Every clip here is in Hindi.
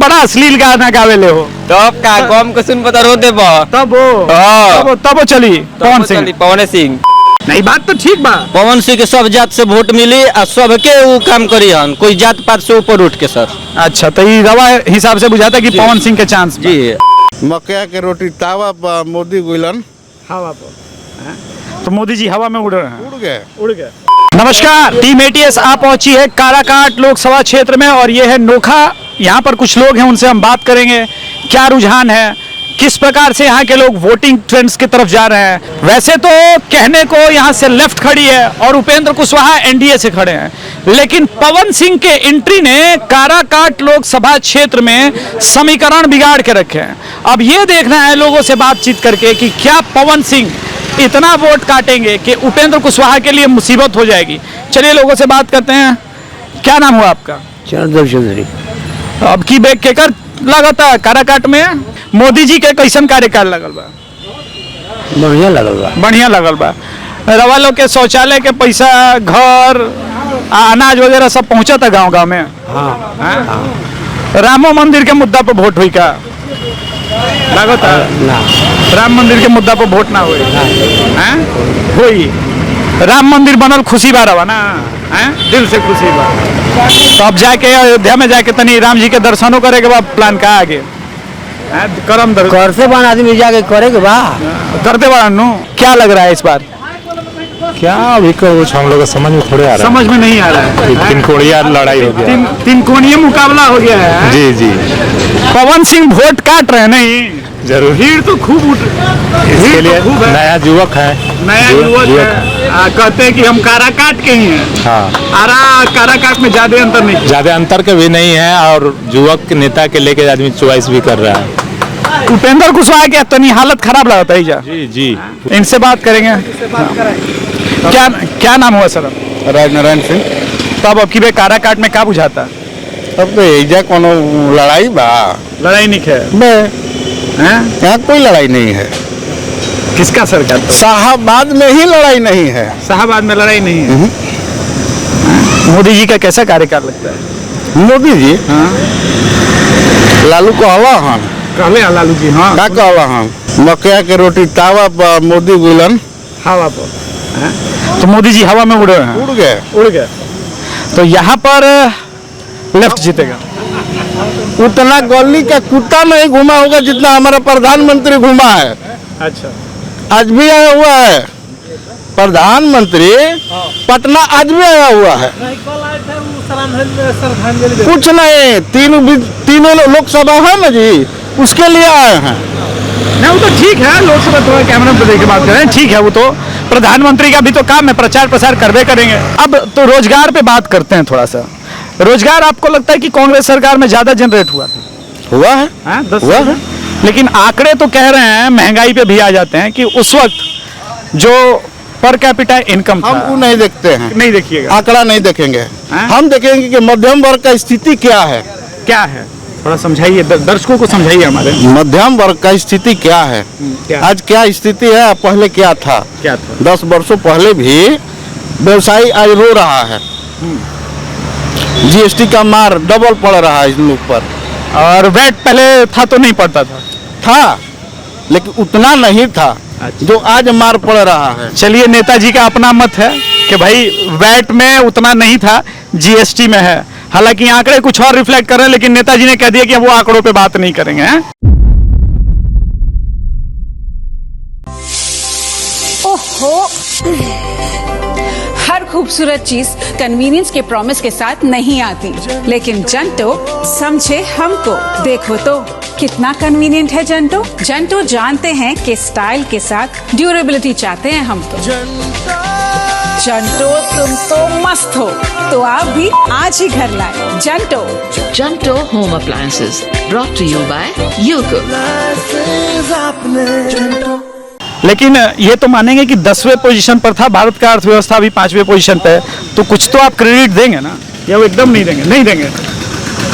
बड़ा अश्लील गाना गावेले हो। तब का गम के सुन पता रो देबो तब वो चली पवन सिंह। नहीं बात तो ठीक बा। पवन सिंह के सब जात से वोट मिली और सबके वो काम करी हन, कोई जात पात से ऊपर उठ के सर। अच्छा तो ये रवा हिसाब से बुझाता कि पवन सिंह के चांस जी। मक्का के रोटी तावा पर मोदी गुलन हवा पर, तो मोदी जी हवा में उड़ रहे हैं। उड़ गए। नमस्कार, टीम एटीएस आ पहुंची है काराकाट लोकसभा क्षेत्र में और ये है नोखा। यहाँ पर कुछ लोग हैं, उनसे हम बात करेंगे क्या रुझान है, किस प्रकार से यहाँ के लोग वोटिंग ट्रेंड्स की तरफ जा रहे हैं। वैसे तो कहने को यहाँ से लेफ्ट खड़ी है और उपेंद्र कुशवाहा एनडीए से खड़े हैं, लेकिन पवन सिंह के एंट्री ने काराकाट लोकसभा क्षेत्र में समीकरण बिगाड़ के रखे हैं। अब ये देखना है लोगों से बातचीत करके कि क्या पवन सिंह इतना वोट काटेंगे कि उपेंद्र कुशवाहा के लिए मुसीबत हो जाएगी। चलिए लोगों से बात करते हैं। क्या नाम हुआ आपका? चौधरी। अब की बेग के कर लगाता काराकाट में मोदी जी के कैसन कार्यकाल लगल बा? बढ़िया लगल बा। बढ़िया लगल बा। रवा लोग के शौचालय के पैसा, घर, अनाज वगैरह सब पहुंचा था गांव-गांव में। हाँ। रामो मंदिर के मुद्दा पर वोट हुई का लगता? ना। राम मंदिर के मुद्दा पर वोट ना हुई? हुई। राम मंदिर बनल खुशी बा रवा ना, दिल से खुशी बा। तो अब जाके अयोध्या में जाके तनी राम जी के दर्शनों करे के बाद प्लान का आगे करम करते बन आदमी जाके करे के बा करते बा। क्या लग रहा है इस बार? क्या अभी कुछ हम लोग को समझ में थोड़े आ रहा है। समझ में नहीं आ रहा है। तीन कोणिया लड़ाई हो गया। तीन कोणीय मुकाबला हो गया है। जी जी। पवन सिंह वोट काट रहे हैं नहीं? जरूर। भीड़ तो खूब उठ, इसके लिए तो नया युवक है। नया युवक है। कहते हैं कि हम काराकाट के ही हैं। हाँ। काराकाट में ज्यादा अंतर नहीं, ज्यादा अंतर के भी नहीं है और युवक के नेता के लेके आदमी चॉइस भी कर रहा है। उपेंद्र कुशवाहा की तो नहीं हालत खराब लगता है। जी जी। इनसे बात करेंगे। क्या नाम हुआ सर? राजनारायण सिंह। तब अब की बे काराकाट में क्या बुझाता? तब तो एजा कोनो लड़ाई बा? लड़ाई नहीं है। यहाँ कोई लड़ाई नहीं है। किसका सरकार? शाहबाद में ही लड़ाई नहीं है। शाहबाद में लड़ाई नहीं है। मोदी जी का कैसा कार्यकाल लगता है? मोदी जी? हाँ। लालू को हवा हम कहले लालू जी। हाँ। क्या कहला हम? मक्का के रोटी तावा पर मोदी गुलन हवा पर। तो मोदी जी हवा में उड़ रहे हैं। उड़ गए। तो यहाँ पर लेफ्ट जीतेगा। उतना गली का कुत्ता नहीं घुमा होगा जितना हमारा प्रधानमंत्री घुमा है। अच्छा। आज भी आया हुआ है प्रधानमंत्री, पटना आज भी आया हुआ है। कुछ नहीं, तीनों लोकसभा है ना जी, उसके लिए आए हैं। नहीं वो तो ठीक है, लोकसभा थोड़ा कैमरा पर देख के बात कर रहे हैं, ठीक है। वो तो प्रधानमंत्री का भी तो काम है, प्रचार प्रसार करवे करेंगे। अब तो रोजगार पे बात करते हैं थोड़ा सा। रोजगार आपको लगता है कि कांग्रेस सरकार में ज्यादा जनरेट हुआ था? हुआ है। 10 हुआ है। लेकिन आंकड़े तो कह रहे हैं, महंगाई पे भी आ जाते हैं, कि उस वक्त जो पर कैपिटा इनकम था, हम वो नहीं देखते हैं। नहीं देखिएगा, आंकड़ा नहीं देखेंगे। हम देखेंगे कि मध्यम वर्ग का स्थिति क्या है। क्या है थोड़ा समझाइए, दर्शकों को समझाइए हमारे। मध्यम वर्ग का स्थिति क्या है, आज क्या स्थिति है, पहले क्या था। 10 वर्षों पहले भी व्यवसायी आज रो रहा है। जीएसटी का मार डबल पड़ रहा है इन लोग पर। और वैट पहले था तो नहीं पड़ता था लेकिन उतना नहीं था। अच्छा। जो आज मार पड़ रहा है। चलिए, नेताजी का अपना मत है कि भाई वैट में उतना नहीं था, जीएसटी में है। हालांकि आंकड़े कुछ और रिफ्लेक्ट कर रहे हैं, लेकिन नेताजी ने कह दिया कि वो आंकड़ों पे बात नहीं करेंगे। ओहो, हर खूबसूरत चीज कन्वीनियंस के प्रॉमिस के साथ नहीं आती, लेकिन जंटो समझे हमको। देखो तो कितना कन्वीनियंट है जंटो। जंटो जानते हैं कि स्टाइल के साथ ड्यूरेबिलिटी चाहते हैं हम तो। जंटो तुम तो मस्त हो, तो आप भी आज ही घर लाए Junto. Junto home appliances brought to you by UCO. लेकिन ये तो मानेंगे कि 10वें पोजीशन पर था, भारत का अर्थव्यवस्था भी 5वें पोजीशन पे है, तो कुछ तो आप क्रेडिट देंगे ना, या वो एकदम नहीं देंगे? नहीं देंगे।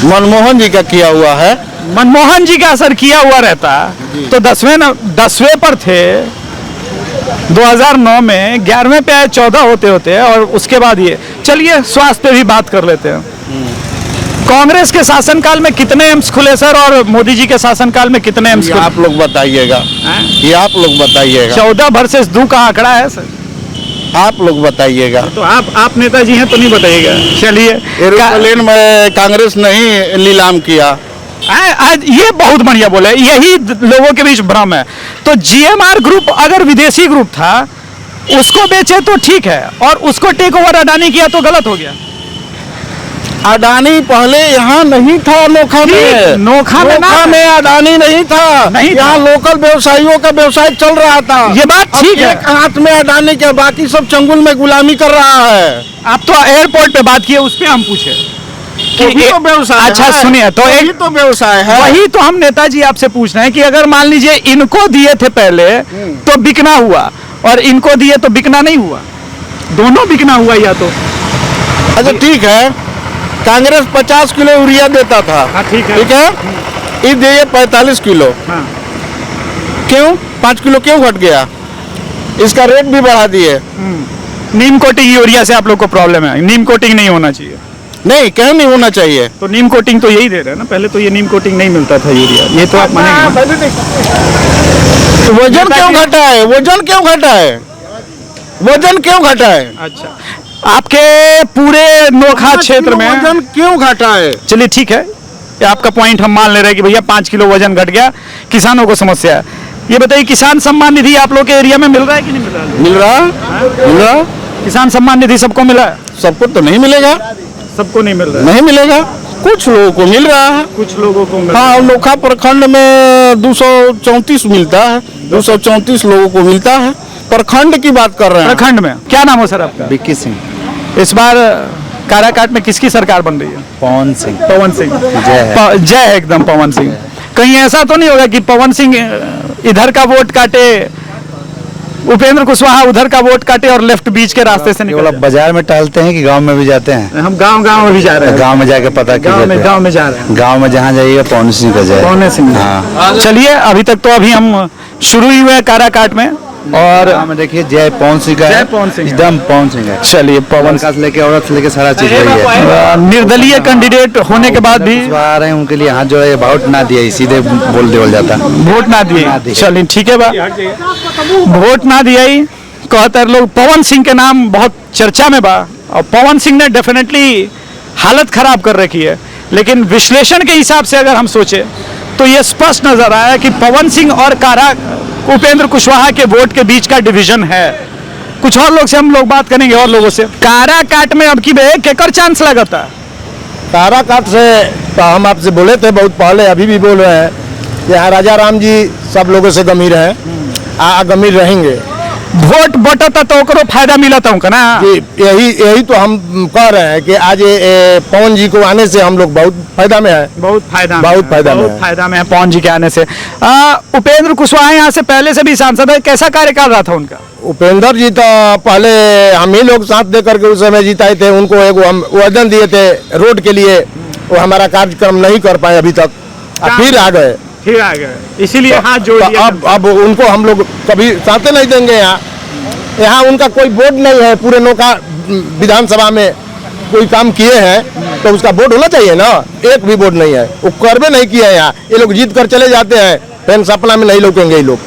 मनमोहन जी का किया हुआ है। मनमोहन जी का असर किया हुआ रहता तो 10वें पर थे 2009 में, 11वें पे आए 14 होते होते, और उसके बाद ये। चलिए स्वास्थ्य पे भी बात कर लेते हैं। कांग्रेस के शासनकाल में कितने एम्स खुले सर, और मोदी जी के शासनकाल में कितने एम्स ये खुले? आप लोग बताइएगा, ये आप लोग बताइएगा, 14 वर्सेस 2 का आंकड़ा है सर। आप लोग बताइएगा। तो आप नेताजी हैं तो नहीं बताइएगा। चलिए एरोप्लेन में कांग्रेस नहीं नीलाम किया। आज ये बहुत बढ़िया बोले, यही लोगों के बीच भ्रम है। तो जीएमआर ग्रुप अगर विदेशी ग्रुप था, उसको बेचे तो ठीक है, और उसको टेक ओवर अडानी किया तो गलत हो गया। अडानी पहले यहाँ नहीं था, नोखा में। नोखा में अडानी नहीं था, नहीं था। यहाँ लोकल व्यवसायियों का व्यवसाय चल रहा था। ये बात ठीक है। एक हाथ में अडानी के, बाकी सब चंगुल में गुलामी कर रहा है। आप तो एयरपोर्ट पे बात किए, उस पे हम पूछे वही तो व्यवसाय अच्छा है। सुनिए, तो वही एक तो व्यवसाय है। वही तो हम नेताजी आपसे पूछ रहे हैं कि अगर मान लीजिए इनको दिए थे पहले तो बिकना हुआ, और इनको दिए तो बिकना नहीं हुआ, दोनों बिकना हुआ या तो। अच्छा ठीक है, कांग्रेस 50 किलो यूरिया देता था। हाँ, ठीक है। ठीक है, ये दिए 45 किलो। हाँ। क्यों 5 किलो क्यों घट गया? इसका रेट भी बढ़ा दिए। नीम कोटिंग यूरिया से आप लोग को प्रॉब्लम है, नीम कोटिंग नहीं होना चाहिए। नहीं, क्यों नहीं होना चाहिए? तो नीम कोटिंग तो यही दे रहे हैं ना, पहले तो ये नीम कोटिंग नहीं मिलता था यूरिया, ये तो आप मानेंगे। वजन क्यों घटा है? वजन क्यों घटा है? वजन क्यों घटा है? अच्छा, आपके पूरे नोखा क्षेत्र में वजन क्यों घटा है? चलिए ठीक है, ये आपका पॉइंट हम मान ले रहे हैं कि भैया 5 किलो वजन घट गया, किसानों को समस्या है। ये बताइए, किसान सम्मान निधि आप लोग के एरिया में मिल रहा है कि नहीं मिल रहा है? मिल रहा? किसान सम्मान निधि सबको मिला है? सबको तो नहीं मिलेगा, सबको नहीं मिल रहा है, नहीं मिलेगा, कुछ लोगों को मिल रहा है। कुछ लोगों को मिल हाँ, नोखा प्रखंड में 234 मिलता है, 234 लोगों को मिलता है। प्रखंड की बात कर रहे हैं। प्रखंड में। क्या नाम हो सर आपका? विक्की सिंह। इस बार काराकाट में किसकी सरकार बन रही है? पवन सिंह। पवन सिंह। जय है। जय है एकदम पवन सिंह। कहीं ऐसा तो नहीं होगा कि पवन सिंह इधर का वोट काटे, उपेंद्र कुशवाहा उधर का वोट काटे और लेफ्ट बीच के रास्ते से निकले? बाजार में टहलते हैं कि गांव में भी जाते हैं? हम गांव में भी जा रहे हैं। गांव में जाके पता गांव में जा रहे हैं। गांव में जहाँ जाइएगा पवन सिंह का जय। पवन सिंह। हाँ। चलिए, अभी तक तो अभी हम शुरू ही हुए काराकाट में, और में देखिए जय पवन सिंह का है। जय पवन सिंह है। एकदम पवन सिंह है। चलिए, पवन से लेके औरत से लेके सारा चीज वही है। निर्दलीय कैंडिडेट होने के बाद भी आ रहे हैं, उनके लिए हाथ जोड़े, वोट ना दिया, सीधे बोल देवल जाता। वोट ना दिए। चलिए ठीक है बा, वोट ना दिया ही कहते हैं लोग। पवन सिंह के नाम बहुत चर्चा में बा, और पवन सिंह ने डेफिनेटली हालत खराब कर रखी है, लेकिन विश्लेषण के हिसाब से अगर हम सोचे तो ये स्पष्ट नजर आया कि पवन सिंह और उपेंद्र कुशवाहा के वोट के बीच का डिवीजन है। कुछ और लोग से हम लोग बात करेंगे, और लोगों से। काराकाट में अब की केकर चांस लगता है? काराकाट से तो हम आपसे बोले थे बहुत पहले, अभी भी बोल रहे हैं, यहाँ राजा राम जी सब लोगों से गंभीर हैं, गंभीर रहेंगे। वोट बटता तो ओकरो फायदा मिलता हूँ ना। यही तो हम कह रहे हैं कि आज पवन जी को आने से हम लोग बहुत फायदा में है। बहुत फायदा में है पवन जी के आने से। उपेंद्र कुशवाहा यहाँ से पहले से भी सांसद है, कैसा कार्यकाल रहा था उनका? उपेंद्र जी तो पहले हम ही लोग साथ दे करके उस समय जिताए थे, उनको एक हम वजन दिए थे रोड के लिए, वो हमारा कार्यक्रम नहीं कर पाए अभी तक, फिर आ गए। इसीलिए हाथ जोड़ दिया। अब उनको हम लोग कभी साथ नहीं देंगे। यहाँ उनका कोई बोर्ड नहीं है, पूरे नोखा विधानसभा में कोई काम किए हैं तो उसका बोर्ड होना चाहिए ना, एक भी बोर्ड नहीं है, वो करवे नहीं किया है। यहाँ ये लोग जीत कर चले जाते हैं, फिर सपना में नहीं लौटेंगे ये लोग।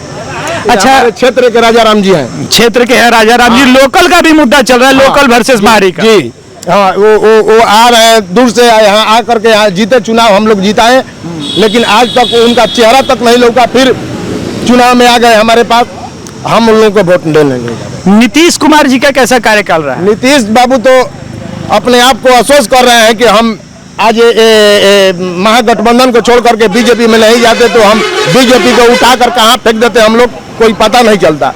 अच्छा, क्षेत्र के राजा राम जी हैं, क्षेत्र के हैं राजा राम जी। लोकल का भी मुद्दा चल रहा है, लोकल वर्सेस बाहरी का। जी हाँ, वो आ रहे हैं दूर से, यहाँ आ करके यहाँ जीते, चुनाव हम लोग जीताए, लेकिन आज तक उनका चेहरा तक नहीं लौका, फिर चुनाव में आ गए हमारे पास, हम उन लोगों को वोट देने नहीं। नीतीश कुमार जी का कैसा कार्यकाल रहा है? नीतीश बाबू तो अपने आप को अफसोस कर रहे हैं कि हम आज महागठबंधन को छोड़ करके बीजेपी में नहीं जाते तो हम बीजेपी को उठा कर कहाँ फेंक देते हम लोग, कोई पता नहीं चलता।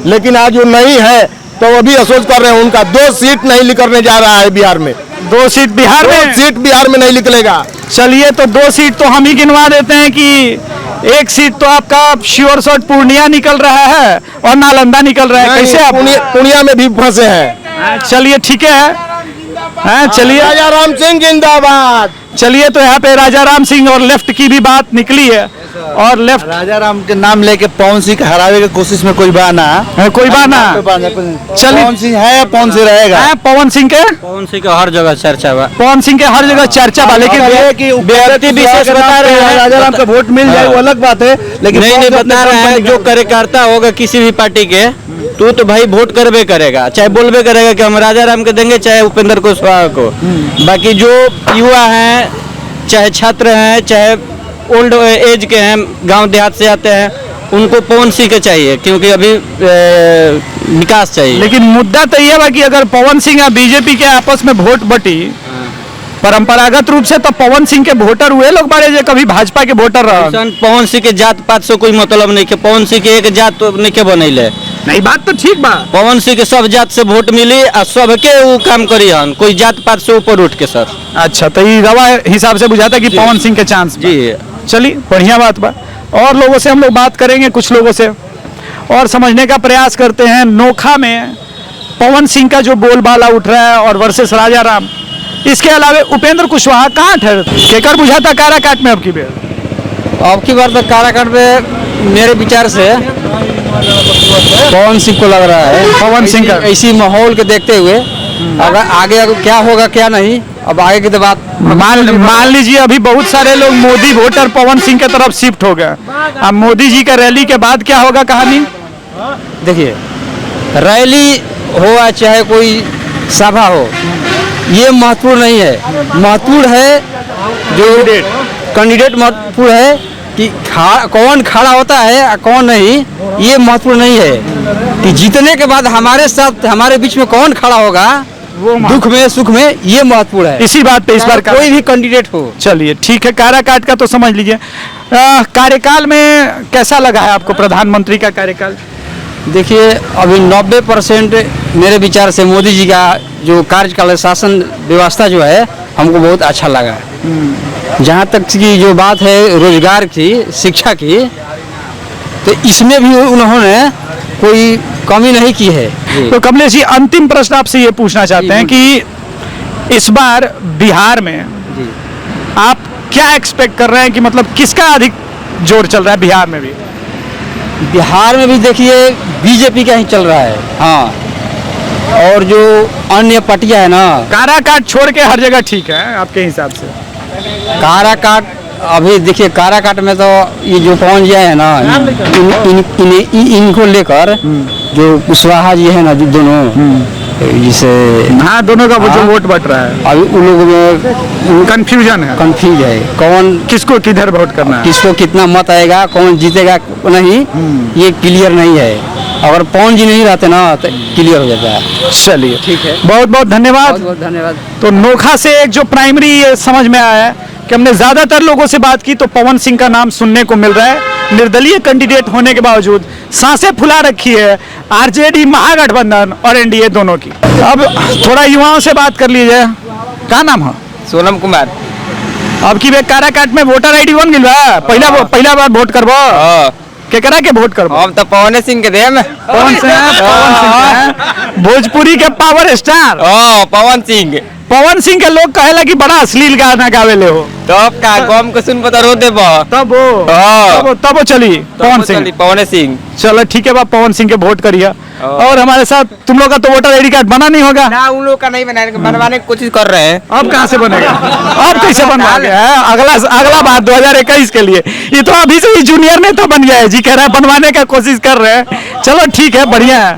लेकिन आज वो नहीं है तो वो भी अफसोस कर रहे हैं। उनका 2 सीट नहीं निकलने जा रहा है बिहार में। 2 सीट बिहार में नहीं निकलेगा। चलिए, तो 2 सीट तो हम ही गिनवा देते हैं कि 1 सीट तो आपका श्योर शॉट पूर्णिया निकल रहा है और नालंदा निकल रहा है। कैसे आप पूर्णिया में भी फंसे हैं? चलिए ठीक है, चलिए। राजा राम सिंह जिंदाबाद। चलिए, तो यहाँ पे राजा राम सिंह और लेफ्ट की भी बात निकली है, और लेफ्ट राजा राम के नाम लेके पवन सिंह के हरावे की कोशिश में कोई बाना कोई बाना चलिए, पवन सिंह है, पवन सिंह रहेगा। है पवन सिंह के हर जगह चर्चा बा। पवन सिंह के हर जगह चर्चा बा, लेकिन व्यक्ति विशेष बता रहे हैं राजा राम का वोट मिल जाए वो अलग बात है, लेकिन नहीं बता रहे हैं जो कार्यकर्ता होगा किसी भी पार्टी के तो भाई वोट करबे करेगा, चाहे बोलबे करेगा कि हम राजा राम के देंगे, चाहे उपेंद्र कुशवाहा को। बाकी जो युवा हैं, चाहे छात्र हैं, चाहे ओल्ड एज के हैं, गांव देहात से आते हैं, उनको पवन सिंह के चाहिए, क्योंकि अभी विकास चाहिए। लेकिन मुद्दा तो यह है कि अगर पवन सिंह या बीजेपी के आपस में वोट बटी परंपरागत रूप से, तो पवन सिंह के वोटर हुए लोग बड़े, जो कभी भाजपा के वोटर रहे। पवन सिंह के जात पात से कोई मतलब नहीं के, पवन सिंह के एक जात नहीं के बनैले। नहीं, बात तो ठीक बा, पवन सिंह के सब जात से वोट मिली और सबके वो काम करी हन, कोई जात पात से ऊपर उठ के सर। अच्छा, तो ये रवा हिसाब से बुझाता कि पवन सिंह के चांस जी। चलिए, बढ़िया बात बा। और लोगों से हम लोग बात करेंगे, कुछ लोगों से, और समझने का प्रयास करते हैं। नोखा में पवन सिंह का जो बोलबाला उठ रहा है और वर्सेस राजा राम, इसके अलावा उपेंद्र कुशवाहा कहाँ ठहरते, केकर बुझाता काराकाट में अब की बार? अब की बार तो काराकाट में मेरे विचार से पवन सिंह को लग रहा है। पवन सिंह का इसी माहौल के देखते हुए अगर आगे क्या होगा क्या नहीं, अब आगे की तो बात मान लीजिए, अभी बहुत सारे लोग मोदी वोटर पवन सिंह के तरफ शिफ्ट हो गए। अब मोदी जी का रैली के बाद क्या होगा कहानी? देखिए, रैली हो या चाहे कोई सभा हो, ये महत्वपूर्ण नहीं है। महत्वपूर्ण है जो कैंडिडेट महत्वपूर्ण है कि कौन खड़ा होता है और कौन नहीं, ये महत्वपूर्ण नहीं है। कि जीतने के बाद हमारे साथ हमारे बीच में कौन खड़ा होगा, वो दुख में सुख में, ये महत्वपूर्ण है। इसी बात पे इस बार कोई भी कैंडिडेट हो। चलिए, ठीक है, काराकाट का तो समझ लीजिए। कार्यकाल में कैसा लगा है आपको प्रधानमंत्री का कार्यकाल? देखिए, अभी 90% मेरे विचार से मोदी जी का जो कार्यकाल शासन व्यवस्था जो है हमको बहुत अच्छा लगा। जहाँ तक की जो बात है रोजगार की, शिक्षा की, तो इसमें भी उन्होंने कोई कमी नहीं की है। तो कमलेश जी, अंतिम प्रश्न आपसे ये पूछना चाहते हैं कि इस बार बिहार में आप क्या एक्सपेक्ट कर रहे हैं कि मतलब किसका अधिक जोर चल रहा है बिहार में भी? बिहार में भी देखिए बीजेपी का ही चल रहा है। हाँ, और जो अन्य पार्टियां है ना, काराकाट छोड़ के हर जगह ठीक है आपके हिसाब से? काराकाट, अभी देखिए काराकाट में तो ये जो पवन जी है ना, इनको लेकर जो कुशवाहा जी है ना, जो दोनों जिसे हाँ, दोनों का जो वोट बट रहा है, अभी उन लोगों में कंफ्यूजन है कौन किसको किधर वोट करना है, किसको कितना मत आएगा, कौन जीतेगा नहीं, ये क्लियर नहीं है। अगर पवन जी नहीं रहते ना तो क्लियर हो जाता है। चलिए, ठीक है, बहुत बहुत धन्यवाद। बहुत बहुत धन्यवाद। तो नोखा से एक जो प्राइमरी समझ में आया है कि हमने ज्यादातर लोगों से बात की तो पवन सिंह का नाम सुनने को मिल रहा है। निर्दलीय कैंडिडेट होने के बावजूद सांसें फुला रखी है आरजेडी, महागठबंधन और एनडीए दोनों की। अब थोड़ा युवाओं से बात कर लीजिए, क्या नाम है? सोनम कुमार। अब की बे काराकाट में वोटर आईडी बन गई, पहला बार वोट करबो, केकरा के वोट करबो? हम तो पवन सिंह के देम। पवन सिंह भोजपुरी के पावर स्टार पवन सिंह के लोग कहेला कि बड़ा अश्लील गाना गावेले हो, तब का गम को सुन पता रो देबो, तब चली पवन सिंह। चलो ठीक है, पवन सिंह के वोट करिए। और हमारे साथ तुम लोग का तो वोटर आईडी कार्ड बना नहीं होगा ना, उन लोग का नहीं बनवाने की कोशिश कर रहे हैं। अब कहाँ से बनेगा? अब कैसे बनवा गया है? अगला बात 2021 के लिए, ये तो अभी से ही जूनियर नेता बन गया है जी, कह रहा है बनवाने का कोशिश कर रहे हैं। चलो ठीक है, बढ़िया है।